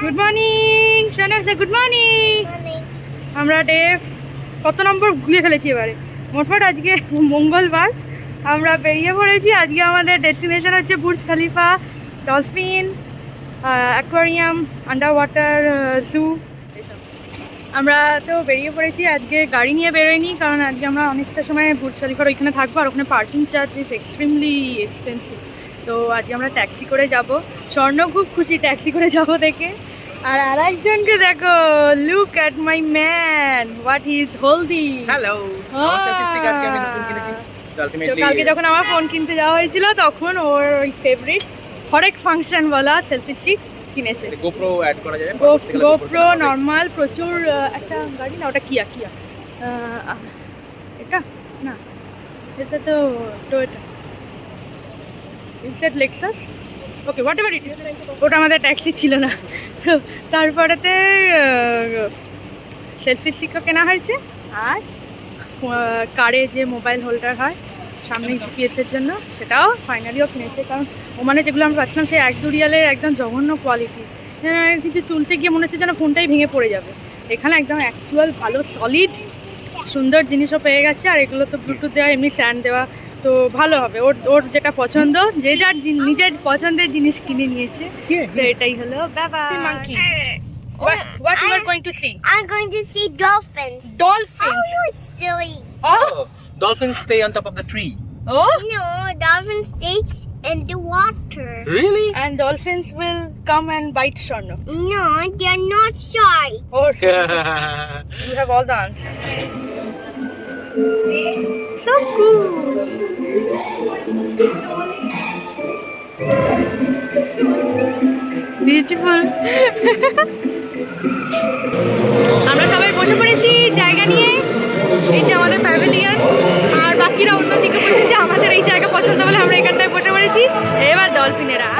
Good morning Sonaksha, good morning. আমরা day কত number ঘুরে ফেলেছি এবারে। মোটমাট আজকে মঙ্গলবার আমরা বেরিয়ে পড়েছি। আজকে আমাদের ডেস্টিনেশন হচ্ছে Burj Khalifa, dolphin, aquarium, under water zoo. আমরা তো বেরিয়ে পড়েছি। আজকে গাড়ি নিয়ে বেরোয়নি, কারণ আজকে আমরা অনেকটা সময় বুর্জ খলিফার ওইখানে থাকবো, আর ওখানে parking charge is extremely expensive. তো আজকে আমরা ট্যাক্সি করে যাব। স্বর্ণ খুব খুশি ট্যাক্সি করে যাবো দেখে। আর আরেকজনকে দেখো, look at my man, what he is holding. Hello, আমার সেলফি স্টিক আজকে আমি নতুন কিনেছি। কালকে যখন আমার ফোন কিনতে যাওয়া হয়েছিল তখন ওর ওই ফেভারিট হরেক ফাংশন বলা সেলফি স্টিক কিনেছে। গোপ্রো অ্যাড করা যাবে, গোপ্রো নর্মাল প্রচুর। একটা গাড়ি না, ওটা কিয়া এটা না, এটা তো Toyota, instead Lexus. Okay, what ever it is. ওটা আমাদের ট্যাক্সি ছিল না। তারপরেতে সেলফি স্টিকও কেনা হয়েছে, আর কারে যে মোবাইল হোল্ডার হয় সামনে জিপিএসের জন্য, সেটাও ফাইনালিও কিনেছে। কারণ ওমানে যেগুলো আমরা পাচ্ছিলাম সেই 1-2 রিয়ালের একদম জঘন্য কোয়ালিটি, কিছু তুলতে গিয়ে মনে হচ্ছে যেন ফোনটাই ভেঙে পড়ে যাবে। এখানে একদম অ্যাকচুয়াল ভালো সলিড সুন্দর জিনিসও পেয়ে গেছে। আর এগুলো তো ব্লুটুথ দেওয়া, এমনি স্ট্যান্ড দেওয়া, তো ভালো হবে। ওর যেটা পছন্দ, যে যার নিজের পছন্দের জিনিস কিনে নিয়েছে। তো এটাই হলো ব্যাপার। Monkey, what you are going to see? I'm going to see dolphins. Dolphins. Oh, you're silly. Oh, dolphins stay on top of the tree. oh. No, dolphins stay in the water. Really? And dolphins will come and bite Sharno. No, they're not shy. Or you have all the answers. So cool. Beautiful. আমরা সবাই বসে পড়েছি জায়গা নিয়ে। এই যে আমাদের pavilion, আর বাকিরা অন্যদিকে বসেছে। আমাদের এই জায়গা পছন্দ বলে আমরা এখানটায় বসে পড়েছি। এবার ডলফিনেরা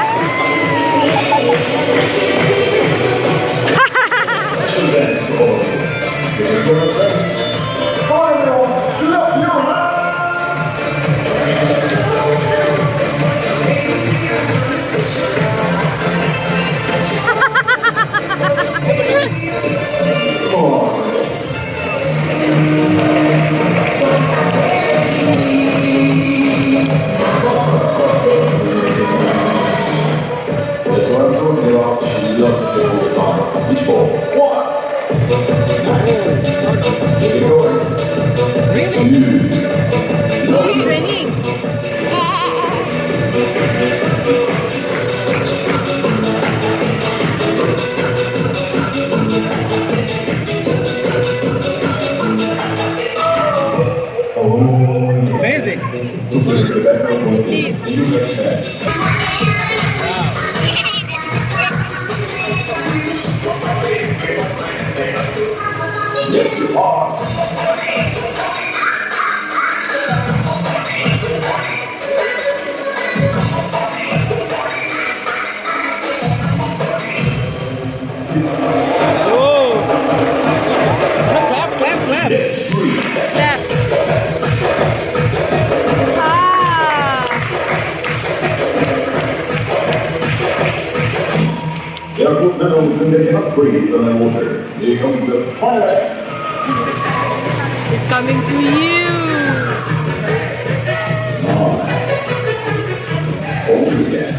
Amazing. Yes, you are. Clap. It's free. Clap. There are good minerals and they cannot breathe underwater. Here comes the fire. It's coming to you. Nice. Oh yeah.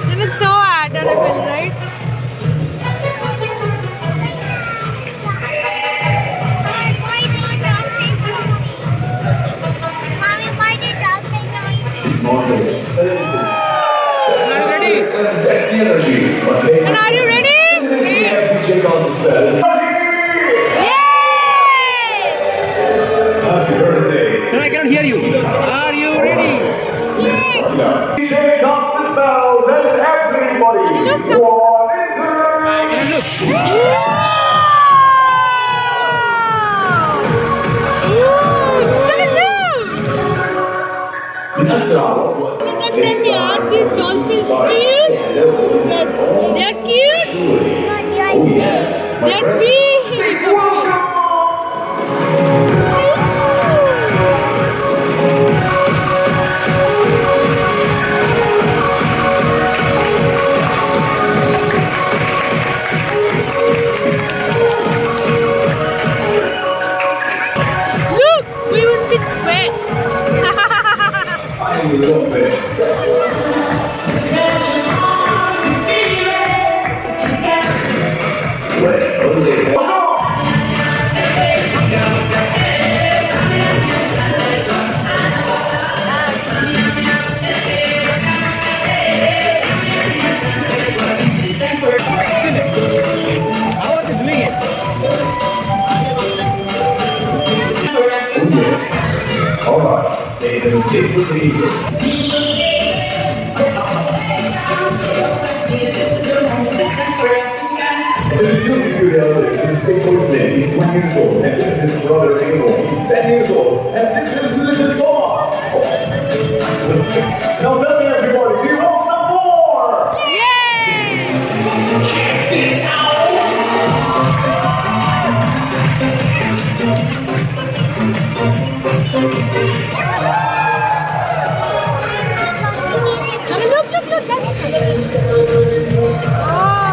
This is so adorable, right? Mommy, why did dolphins It's marvelous. Ready? That's the energy. But hey, And are you ready? next we have DJ Cosmos Spell. Yay! Happy birthday. I cannot hear you. Are you ready? Yeah. DJ Cosmos Spell. Tell everybody what is her. Look. That's our These dolphins cute. Yes. They're cute. They're big. Wait. I love it. Well, they How are you doing it? Alright, they have different behaviors. The music video is this is Stapleton Flynn, he's 20 years old, and this is his brother Abel, he's 10 years old, and this is little Thomas. Now tell me everybody, do you want some more? Yay! Check this out! Look, look, look, oh.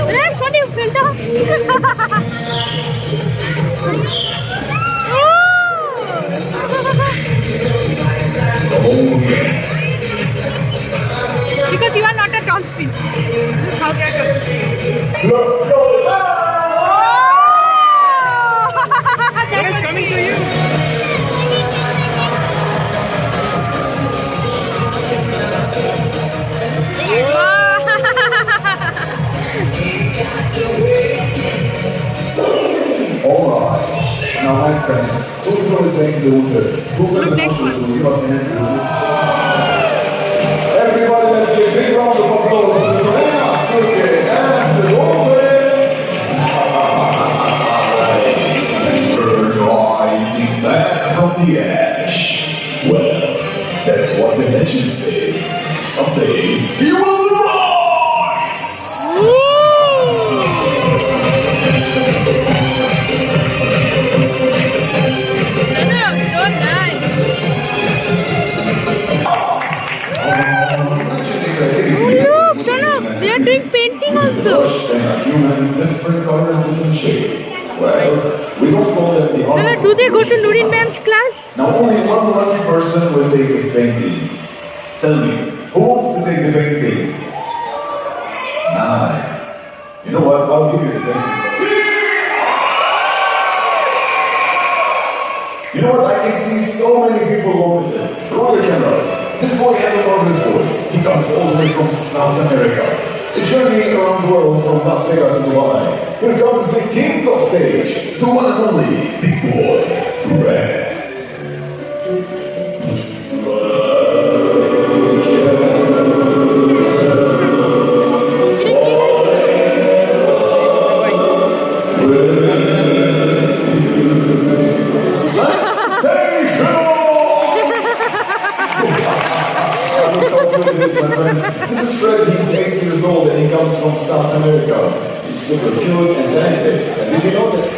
That's what you filled up. Because you are not a dolphin. How can I Look, go, What is coming to you? Alright, now my friends, who is going to take the water? Who is the Next one one. who will give us an interview? Everybody, let's give a big round of applause to Serena, Sergey, and the dolphins! Birds rising back from the ash. Well, that's what the legends say. Someday, he will rise! So nice. Look, Shana, they are doing painting also. Then are humans different colors, different shapes? Well, we don't call them the Nana, artists. do they go to Nurin ma'am's class? Now only one lucky person will take this painting. Tell me, who wants to take the painting? Nice. You know what? I'll give you the painting. You know what? I can see so many people noticing. Roll your cameras. This boy had a marvelous voice. He comes all the way from South America. A journey around the world from Las Vegas to Dubai. Here comes the king of stage, the one and only Big Boy, Red. This is Fred, he's 8 years old and he comes from South America. He's super cute and talented. And did you know that?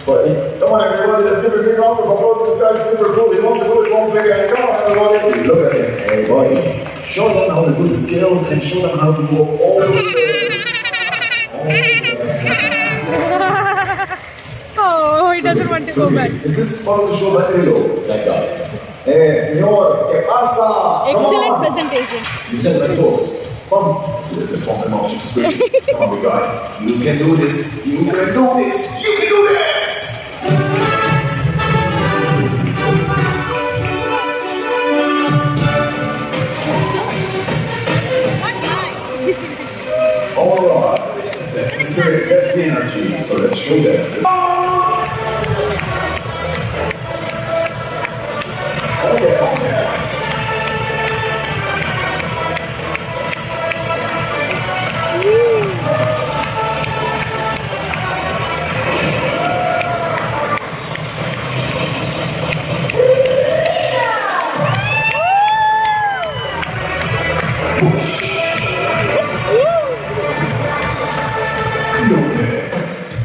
But come on everybody, let's give a big round of applause. This guy is super cool. He wants to do it once again. Come on everybody. Look at him. Hey buddy. Show them how to do the skills and show them how to go all the way. Oh, he doesn't want to go back. Is this part of the show battery low? That guy. Hey, señor, ¿qué pasa? Come Excellent on. presentation. You said like this. Come. Let's walk them off. She's screaming. Come on, big guy. You can do this. You can do this. You can do this. All right. That's the spirit. That's the energy. So let's show them. Okay.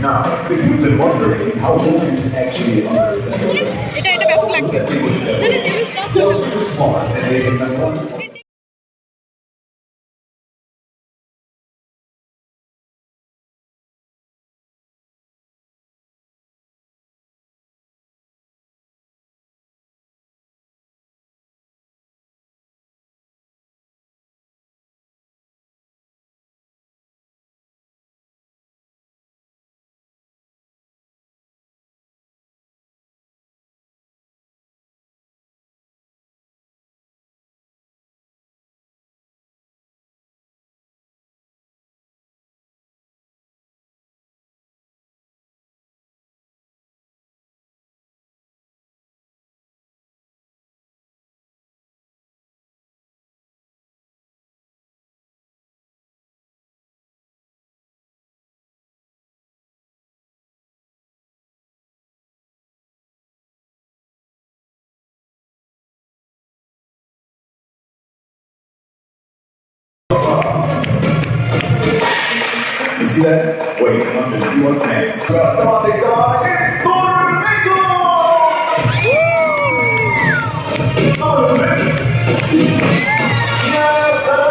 Now, if you've been wondering how dolphins actually understand এটা ব্যাপক লাগবে they're super smart and they can that? Wait, I'm to see what's next. Come on, big guy, it's Tornado! Yes, sir!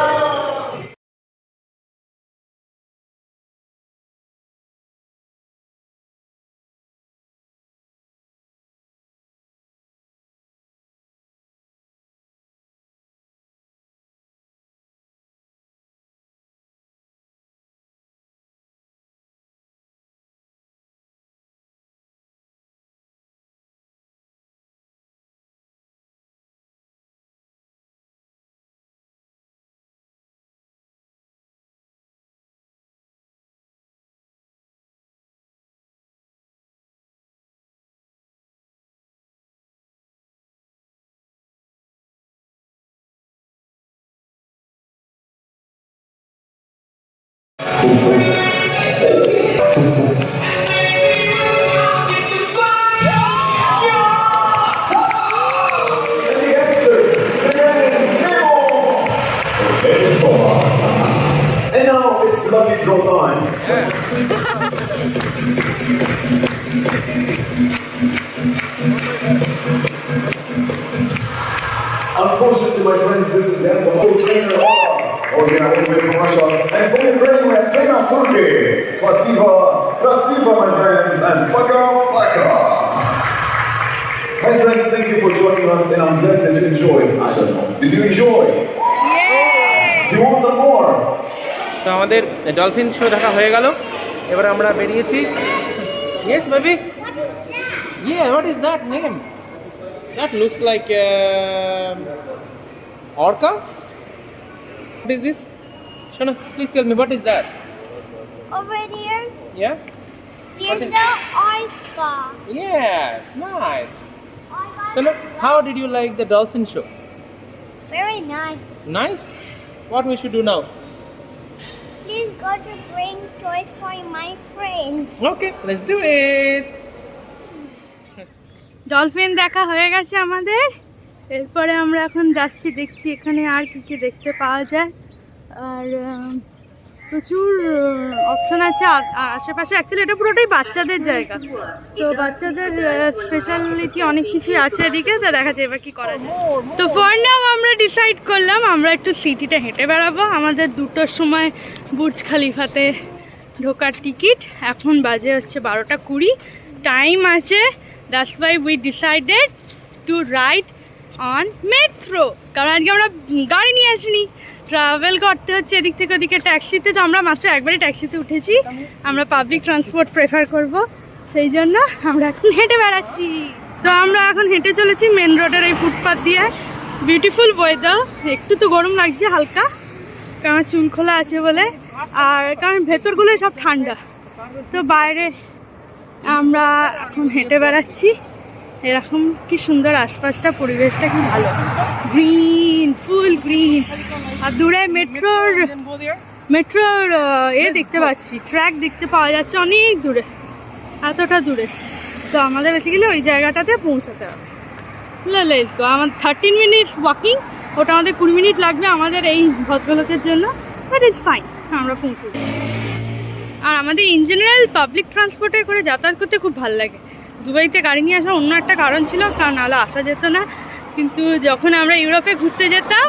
And now it's lucky draw time. Unfortunately, my friends, this is the end of the whole trainer. Oh yeah, we'll make commercial. And for your trainer, trainer Surki. Spasiba, Spasiba, my friends, and Paka. My friends, thank you for joining us, and I'm glad that you enjoyed. I don't know. Did you enjoy? Yay! Do you want some more? তো আমাদের dolphin show দেখা হয়ে গেল, এবার আমরা বেরিয়েছি। Yes baby, yeah, what is that name? That looks like orca. What is this? Shana, please tell me, what is that? Over there, Yeah? there's is- the orca. Yes, nice. Shana, how did you like the dolphin show? Very nice. Nice. What we should do now? Please go to bring toys for my friends. Okay, let's do it. Dolphin দেখা হয়ে গেছে আমাদের। এরপরে আমরা এখন যাচ্ছি, দেখছি এখানে আর কি কি দেখতে পাওয়া যায়। আর প্রচুর অপশন আছে আশেপাশে। অ্যাকচুয়ালি এটা পুরোটাই বাচ্চাদের জায়গা, তো বাচ্চাদের স্পেশালিটি অনেক কিছু আছে এদিকে, তো দেখা যায় এবার কি করা যায়। তো ফর নাও আমরা ডিসাইড করলাম আমরা একটু সিটিতে হেঁটে বেড়াবো। আমাদের 2টোর সময় বুর্জ খালিফাতে ঢোকার টিকিট, এখন বাজে হচ্ছে 12:20, টাইম আছে। That's why we decided to ride on metro. কারণ আজকে আমরা গাড়ি নিয়ে আসিনি, ট্রাভেল করতে হচ্ছে এদিক থেকে ওদিকে ট্যাক্সিতে। তো আমরা মাত্র একবারই ট্যাক্সিতে উঠেছি, আমরা পাবলিক ট্রান্সপোর্ট প্রেফার করব, সেই জন্য আমরা এখন হেঁটে বেড়াচ্ছি। তো আমরা এখন হেঁটে চলেছি মেন রোডের এই ফুটপাথ দিয়ে। বিউটিফুল ওয়েদার, একটু তো গরম লাগছে হালকা, কারণ চুল খোলা আছে বলে, আর কারণ ভেতরগুলো সব ঠান্ডা। তো বাইরে আমরা এখন হেঁটে বেড়াচ্ছি, এরকম কি সুন্দর আশপাশটা, পরিবেশটা কি ভালো, গ্রিন, ফুল গ্রিন। আর দূরে মেট্রোর দেখতে পাচ্ছি, ট্র্যাক দেখতে পাওয়া যাচ্ছে অনেক দূরে, এতটা দূরে। তো আমাদের বেসিক্যালি ওই জায়গাটাতে পৌঁছাতে হবে। Let's go. আমার 13 মিনিটস ওয়াকিং, ওটা আমাদের 20 মিনিট লাগবে আমাদের এই ভদ্রলোকের জন্য, বাট ইটস ফাইন, আমরা পৌঁছে যাই। আর আমাদের ইন জেনারেল পাবলিক ট্রান্সপোর্টে করে যাতায়াত করতে খুব ভালো লাগে। দুবাইতে গাড়ি নিয়ে আসার অন্য একটা কারণ ছিল, কারণ নাহলে আসা যেত না। কিন্তু যখন আমরা ইউরোপে ঘুরতে যেতাম,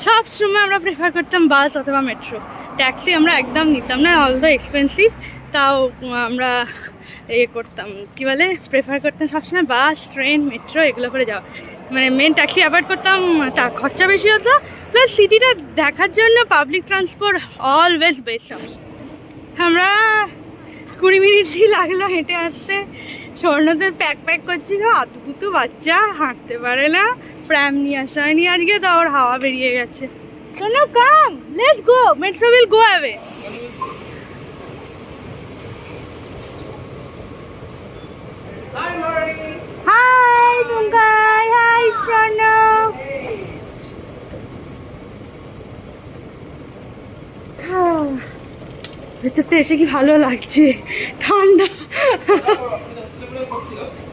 সব সময় আমরা প্রেফার করতাম বাস অথবা মেট্রো। ট্যাক্সি আমরা একদম নিতাম না, অলদো এক্সপেন্সিভ, তাও আমরা করতাম কি বলে, প্রেফার করতাম সবসময় বাস, ট্রেন, মেট্রো এগুলো করে যাওয়া। মানে মেন ট্যাক্সি অ্যাভয়েড করতাম, খরচা বেশি হতো, প্লাস সিটিটা দেখার জন্য public transport always best option. আমরা 20 মিনিটই লাগলো হেঁটে আসতে। স্বর্ণদের প্যাক করছি, তো আতুপুতু বাচ্চা হাঁটতে পারে না, প্র্যাম নিয়ে আসা হয়নি আজকে, তো ওর হাওয়া বেরিয়ে গেছে। Swarna come, let's go, metro will go away. Hi Tunkai, hi Swarna. ভেতরটা এসে কি ভালো লাগছে, ঠান্ডা।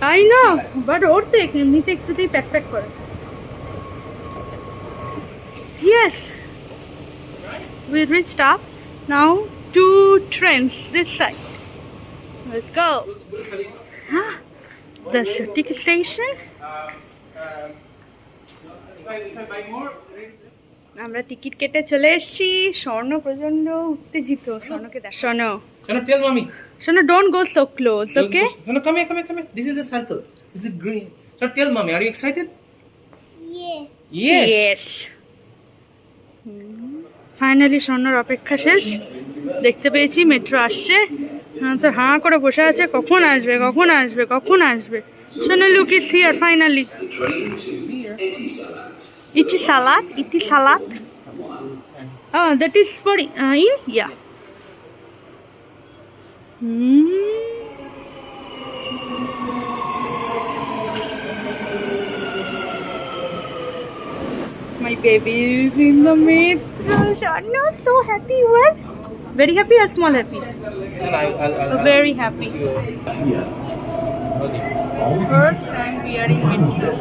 তাই না, বাট ওর তো এমনিতে একটুতেই প্যাক করে। Yes, we reached up. Now two trains this side. Let's go. Huh? The Sutik station. আমরা টিকিট কেটে চলে এসেছি। স্বর্ণ প্রচন্ড উত্তেজিত। স্বর্ণকে দেখ। স্বর্ণ, Shana, tell mommy. স্বর্ণ, don't go so close, okay? Shana, come here. This is the circle. This is green. Shana, tell mommy, are you excited? Yes. Yes. Finally স্বর্ণর অপেক্ষা শেষ। দেখতে পেয়েছি মেট্রো আসছে। তো হাঁ করে বসে আছে, কখন আসবে কখন আসবে কখন আসবে। স্বর্ণ, look is here finally. Iti salad. Oh, that is for India. My baby is in the metro. Sharno, so happy. What? Very happy or small happy? Shana, I'll Very happy. First time we are in metro.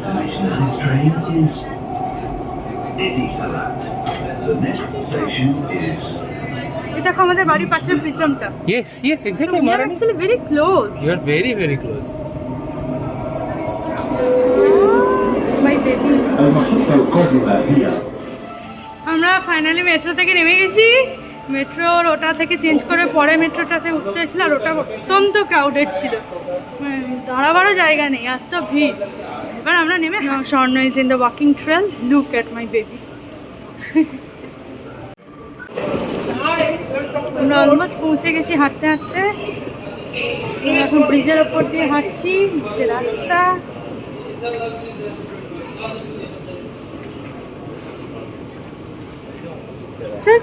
এটা আমাদের বাড়ির পাশের প্রিজমটা। Yes, exactly, We are Maharani. actually very close. You are very, very close. My baby. المحطة القادمة هي আমরা finally metro থেকে নেমে গেছি। মেট্রোর ওটা থেকে চেঞ্জ করে পরে মেট্রোটাতে উঠতে ছিল, আর ওটা অত্যন্ত ক্রাউডেড ছিল, দাঁড়াবারও জায়গা নেই, এত ভিড়। এবার আমরা নেমে স্বর্ণ is in the walking trail. Look at my baby. আমরা অলমোস্ট পৌঁছে গেছি হাঁটতে হাঁটতে। এখন ব্রিজের ওপর দিয়ে হাঁটছি, নিচে রাস্তা। চল।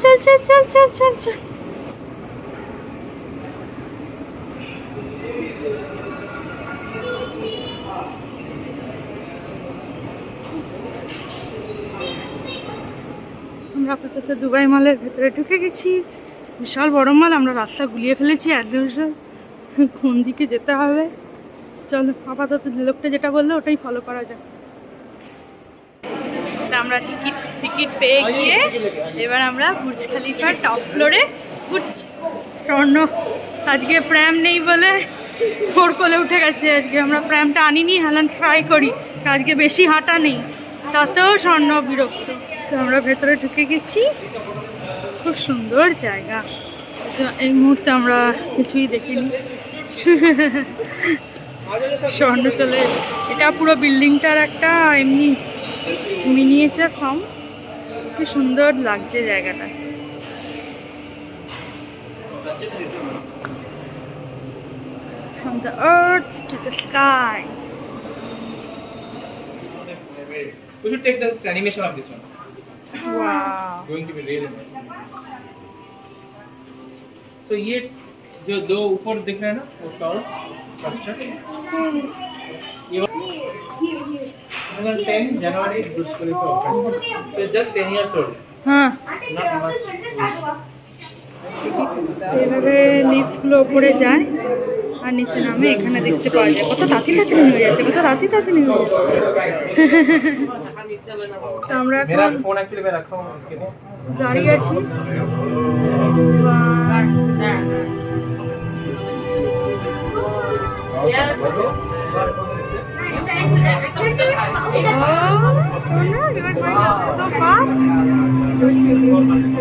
আমরা আপাতত দুবাই মলের ভেতরে ঢুকে গেছি। বিশাল বড় মল। আমরা রাস্তা গুলিয়ে ফেলেছি অ্যাজ ইউজুয়াল। কোন দিকে যেতে হবে চলো, আপাতত লোকটা যেটা বললো ওটাই ফলো করা যাক। আমরা টিকিট পেয়ে গিয়ে এবার আমরা বুর্জ খলিফার টপ ফ্লোরে ঘুরছি। স্বর্ণ আজকে প্র্যাম নেই বলে ওর কোলে উঠে গেছে। আজকে আমরা প্র্যামটা আনিনি, হালান ট্রাই করি, আজকে বেশি হাঁটা নেই, তাতেও স্বর্ণ বিরক্ত। তো আমরা ভেতরে ঢুকে গেছি। খুব সুন্দর জায়গা। এই মুহূর্তে আমরা কিছুই দেখিনি। স্বর্ণ চলে, এটা পুরো বিল্ডিংটার একটা এমনি মিনিয়েচার ফর্ম। কি সুন্দর লাগছে জায়গাটা। From the earth to the sky. We should take this animation of this one. Wow. It's going to be really nice. So ये जो दो ऊपर दिख रहा है ना वो टॉवर स्ट्रक्चर, ये 10 January Burj Khalifa opened. So it's just 10 years old. হ্যাঁ, Not much. এভাবে লিফটগুলো উপরে যায় আর নিচে নামে। এখানে দেখতে পাওয়া যায় কত তাড়াতাড়ি নেমে যাচ্ছে, কত তাড়াতাড়ি নেমে যাচ্ছে। তো আমরা मेरा এখন फोन एक्चुअली मैं रखा हूँ इसके लिए. দাঁড়িয়ে আছি।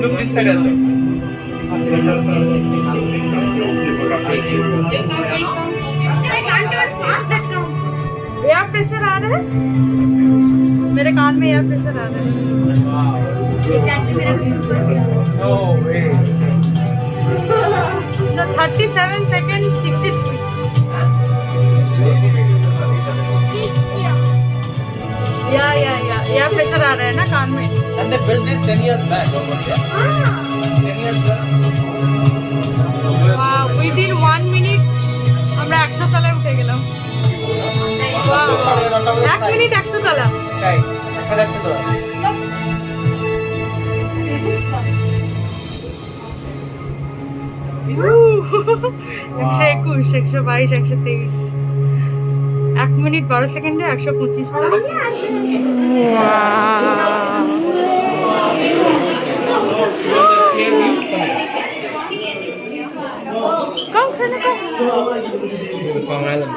Look this side as well. Air pressure आ रहा है, मेरे कान में एयर प्रेशर आ रहा है। No way. So 37 seconds 63. या एयर प्रेशर आ रहा है ना कान में। And they built this 10 years back almost, yeah? 10 years back. Within 1 minute আমরা 100 তলায় উঠে গেলাম। 1 মিনিট 100 তলা। তাই, এখন আছে তো। 121, 122, 123। 1 মিনিট 12 সেকেন্ডে 125 তলা। Palm Island.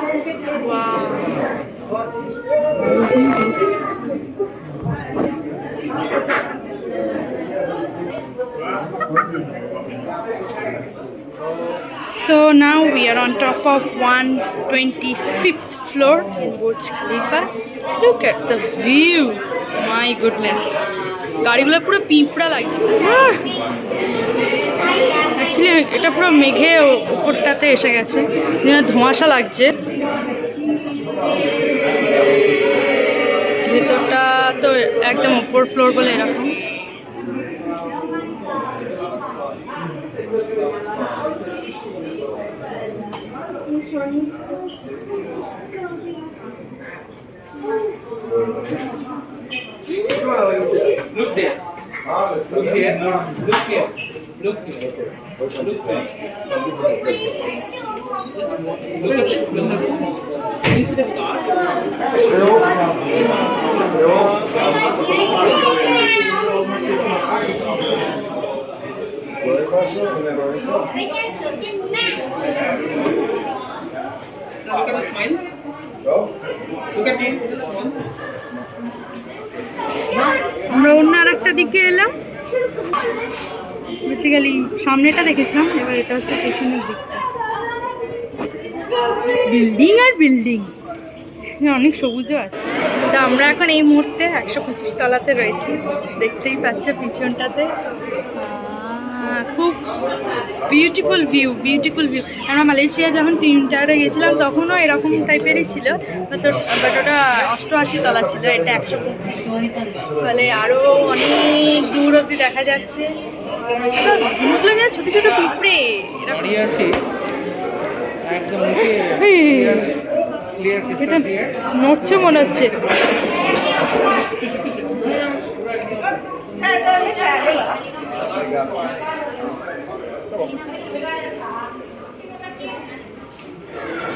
So now we are on top of 125th floor in Burj Khalifa. Look at the view. My goodness. গাড়িগুলো পুরো পিঁপড়া লাগছে। অ্যাকচুয়ালি এটা পুরো মেঘে উপরটাতে এসে গেছে, যেন ধোঁয়াশা লাগছে। ভেতরটা তো একদম উপর ফ্লোর বলে এরকম। Look there. Look here. Look here. Look here. Look there. Just look at it. Look at it. Can you see the cars? Look at the smile. Look at it. The smile. আমরা অন্য আর একটা দিকে এলাম। Basically সামনেটা দেখেছিলাম, এবার এটা হচ্ছে পেছনের দিকটা। বিল্ডিং আর বিল্ডিং, অনেক সবুজও আছে। তা আমরা এখন এই মুহূর্তে 125 তলাতে রয়েছি, দেখতেই পাচ্ছ পিছনটাতে। খুব বিউটিফুল ভিউ, বিউটিফুল ভিউ। আমরা মালয়েশিয়া যখন 3 টায়ারে গেছিলাম তখনও এরকম টাইপেরই ছিল, বাট ওটা 88 তলা ছিল, এটা 125। ফলে আরও অনেক দূর অবধি দেখা যাচ্ছে জিনিসগুলো, যেন ছোটো ছোটো পিঁপড়ে দাঁড়িয়ে আছি একদম মুখে ক্লিয়ার এটা নড়ছে মনে হচ্ছে।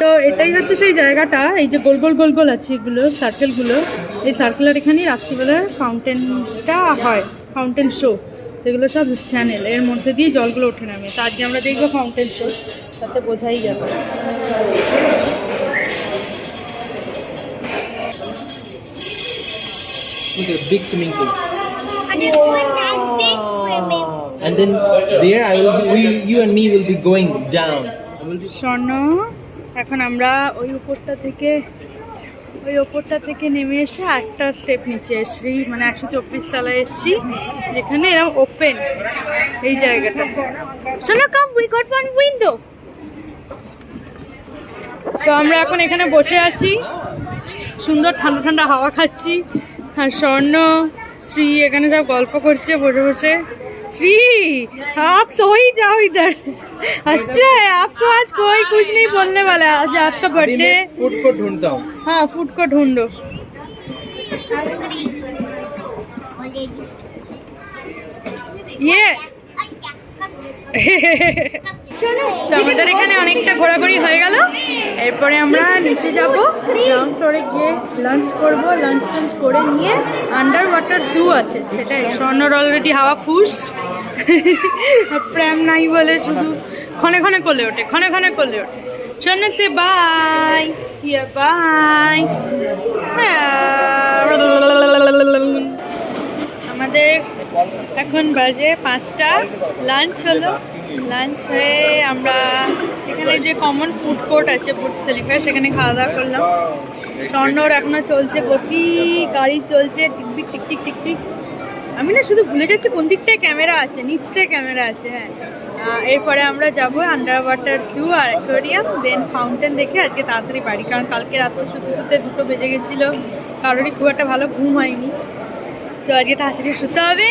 তো এটাই হচ্ছে সেই জায়গাটা, এই যে গোল গোল গোল গোল আছে এগুলো সার্কেলগুলো, এই সার্কেলের এখানেই রাত্রিবেলার ফাউন্টেনটা হয়, ফাউন্টেন শো। এগুলো সব চ্যানেল, এর মধ্যে দিয়ে জলগুলো ওঠে নামে। তো আজকে আমরা দেখবো ফাউন্টেন শো, তাতে বোঝাই যাবে। a big swimming pool. And it's one that big swimming. And then there you and me will be going down. স্বর্ণ, এখন আমরা ওই ওপরটা থেকে নেমে এসে একটা স্টেপ নিচে এসছি, মানে 124 তলায় এসছি, যেখানে এরকম ওপেন এই জায়গাটা। শোনো, come we got one window. তো আমরা এখন এখানে বসে আছি, সুন্দর ঠান্ডা ঠান্ডা হাওয়া খাচ্ছি, আর স্বর্ণ শ্রী এখানে সব গল্প করছে বসে বসে। श्री आप सो ही जाओ इधर। अच्छा है, आपको आज कोई कुछ नहीं बोलने वाला है, आज आपका बर्थडे। फूड को ढूंढता हूँ। हाँ, फूड को ढूंढो। ये তো আমাদের এখানে অনেকটা ঘোরাঘুরি হয়ে গেল, এরপরে আমরা নিচে যাব, গ্রাউন্ড ফ্লোরে গিয়ে লাঞ্চ করব। লাঞ্চ টাঞ্চ করে নিয়ে আন্ডার ওয়াটার জু আছে, সেটাই। স্বর্ণর অলরেডি হাওয়া খুশ, প্রেম নাই বলে শুধু ক্ষণে ক্ষণে করলে ওঠে, ক্ষণে ক্ষণে করলে ওঠে। স্বর্ণ সে বাই, বাই। আমাদের এখন বাজে 5টা, লাঞ্চ হলো। লাঞ্চ হয়ে আমরা এখানে যে কমন ফুড কোর্ট আছে বুর্জ খলিফা, সেখানে খাওয়া দাওয়া করলাম। স্বর্ণর এখনো চলছে গতি, গাড়ি চলছে টিকটিক টিকটিক টিকটিক। আমি না শুধু ভুলে যাচ্ছি কোন দিকটায় ক্যামেরা আছে, নিচটায় ক্যামেরা আছে। হ্যাঁ, এরপরে আমরা যাব আন্ডার ওয়াটার জু আর অ্যাকোয়ারিয়াম, দেন ফাউন্টেন দেখে আজকে তাড়াতাড়ি বাড়ি, কারণ কালকে রাত্রে শুতে শুতে 2টো বেজে গেছিলো, কারোরই খুব একটা ভালো ঘুম হয়নি। তো আজকে তাড়াতাড়ি শুতে হবে।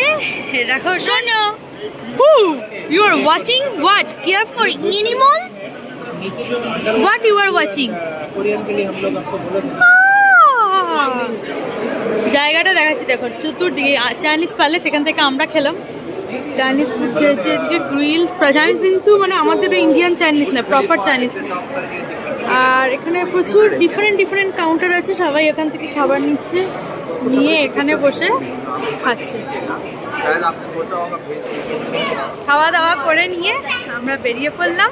রাখো শোনো। You are watching what? Care for animal? What you are watching? জায়গাটা দেখাচ্ছি, দেখো চতুর্দিকে চাইনিজ প্যালেস, সেখান থেকে আমরা খেলাম চাইনিজ ফুড খেয়েছি। এদিকে গ্রিল চাইনিজ, কিন্তু মানে আমাদের ইন্ডিয়ান চাইনিজ না, প্রপার চাইনিজ। আর এখানে প্রচুর ডিফারেন্ট কাউন্টার আছে, সবাই এখান থেকে খাবার নিচ্ছে, নিয়ে এখানে বসে খাচ্ছে। খাওয়া দাওয়া করে নিয়ে আমরা বেরিয়ে পড়লাম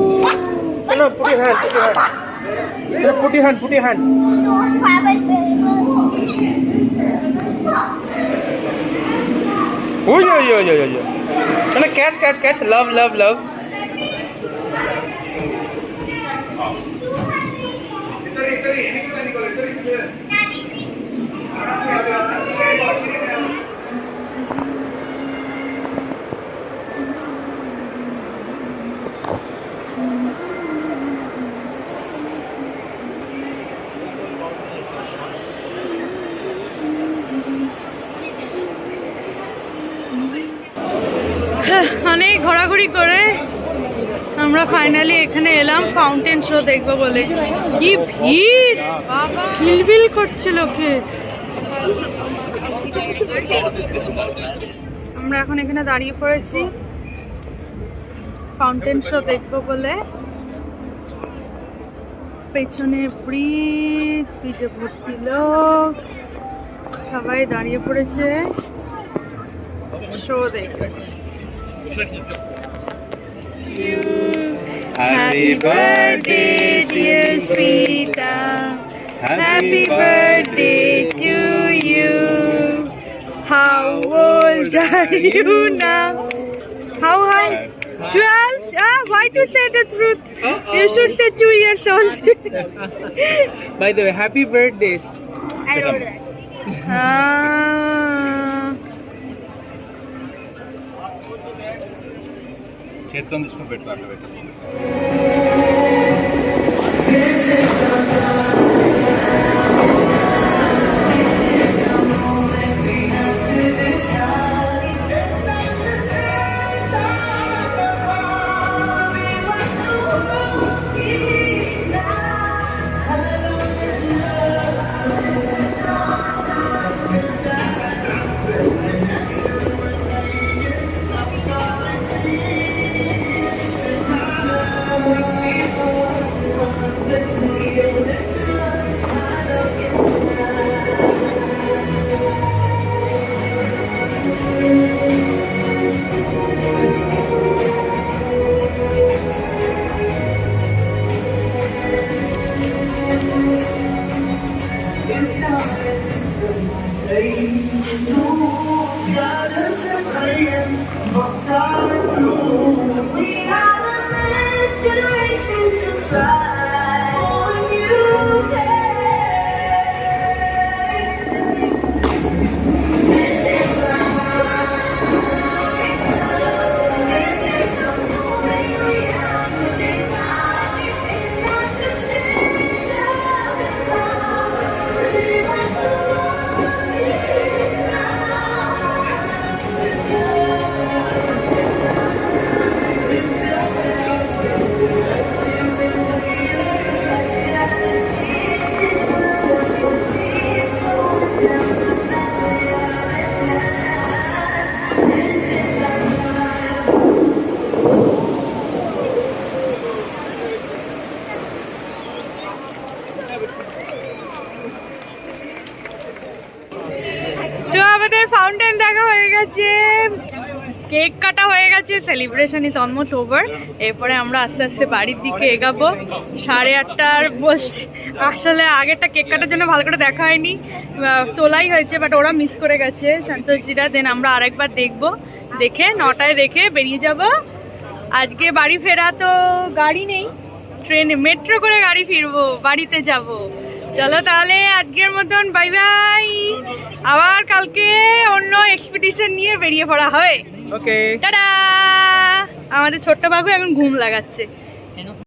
Put your hand. Put your hand. Don't grab it. Oh yeah. Can I catch? Love. অনেক ঘোরাঘুরি করে আমরা ফাইনালি এখানে এলাম ফাউন্টেন শো দেখবো বলে। কি ভিড়, হিলবিল করছে লোকে। আমরা এখন এখানে দাঁড়িয়ে পড়েছি ফাউন্টেন শো দেখবো বলে। পেছনে ব্রিজে ভর্তি লোক, সবাই দাঁড়িয়ে পড়েছে শো দেখতে। Happy birthday dear Sweeta, happy birthday to you. How old are you now? How 12? Ah, why to say the truth? You should say 2 years old. By the way, happy birthdays. I wrote that. చేత్తో తీసుకుని పెట్టాలి তো আমাদের fountain দেখা হয়ে গেছে, cake কাটা হয়ে গেছে, সেলিব্রেশন ইজ অলমোস্ট ওভার। এরপরে আমরা আস্তে আস্তে বাড়ির দিকে এগাবো। 8:30 বলছি, আসলে আগেরটা কেক কাটার জন্য ভালো করে দেখা হয়নি, তোলাই হয়েছে, বাট ওরা মিস করে গেছে সন্তোষজিরা। দেন আমরা আরেকবার দেখবো, দেখে 9টায় দেখে বেরিয়ে যাব। আজকে বাড়ি ফেরা তো গাড়ি নেই, ট্রেনে মেট্রো করে গাড়ি ফিরবো, বাড়িতে যাব। চলো তাহলে আজকের মতন বাই বাই, আবার কালকে অন্য এক্সপিডিশন নিয়ে বেরিয়ে পড়া হবে। ওকে, টাটা। আমাদের ছোট্ট বাবু এখন ঘুম লাগাচ্ছে।